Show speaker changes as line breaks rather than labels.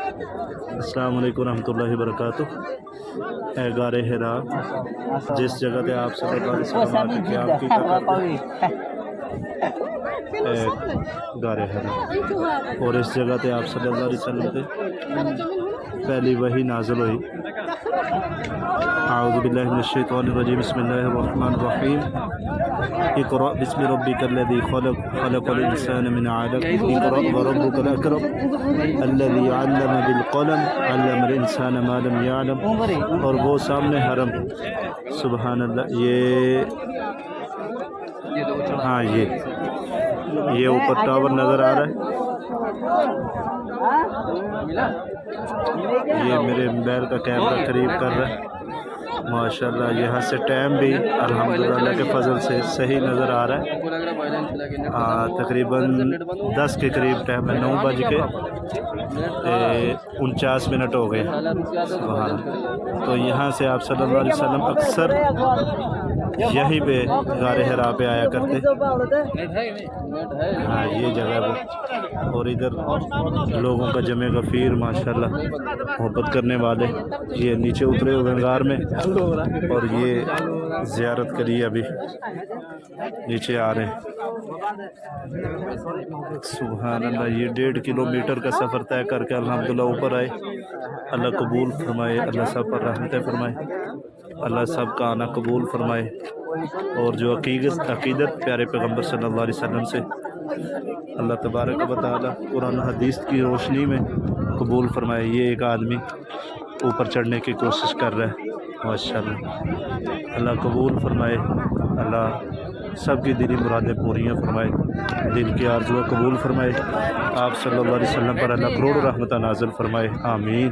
السلام علیکم ورحمۃ اللہ وبرکاتہ۔ اے غار حرا، جس جگہ تے آپ صلی اللہ علیہ وسلم آ کے قیام کیتا کرتے، اے غار حرا، اور اس جگہ تے آپ صلی اللہ علیہ وسلم تے پہلی وحی نازل ہوئی۔ اعوذ باللہ من الشیطان الرجیم، بسم اللہ الرحمن الرحیم۔ اقرأ بسم ربک الذی خلق، خلق الانسان من علق، اقرأ وربک الاکرم الذی علم بالقلم، علم الانسان ما لم یعلم۔ اور وہ سامنے حرم، سبحان اللہ، ہاں یہ اوپر ٹاور نظر آ رہا ہے، یہ میرے موبائل کا کیمرہ قریب کر رہا ہے ماشاءاللہ۔ یہاں سے ٹائم بھی الحمدللہ اللہ کے فضل سے صحیح نظر آ رہا ہے، تقریباً 10 کے قریب ٹائم ہے، 9:49 ہو گئے سبحان۔ تو یہاں سے آپ صلی اللہ علیہ وسلم اکثر یہیں پہ غار حرا پہ آیا کرتے، ہاں یہ جگہ ہے وہ، اور ادھر لوگوں کا جمع غفیر ماشاءاللہ محبت کرنے والے یہ نیچے اترے ہوئے غار میں، اور یہ زیارت کے لیے ابھی نیچے آ رہے ہیں سبحان اللہ۔ یہ 1.5 کلومیٹر کا سفر طے کر کے الحمدللہ اوپر آئے۔ اللہ قبول فرمائے، اللہ سب پر رحمتیں فرمائے، اللہ سب کا آنا قبول فرمائے، اور جو عقیدت پیارے پیغمبر صلی اللہ علیہ وسلم سے اللہ تبارک و تعالی قرآن و حدیث کی روشنی میں قبول فرمائے۔ یہ ایک آدمی اوپر چڑھنے کی کوشش کر رہا ہے ماشاءاللہ، اللہ قبول فرمائے، اللہ سب کی دلی مرادیں پوریاں فرمائے، دل کی آرزویں قبول فرمائے، آپ صلی اللہ علیہ وسلم پر اللہ کروڑ رحمتہ نازل فرمائے، آمین۔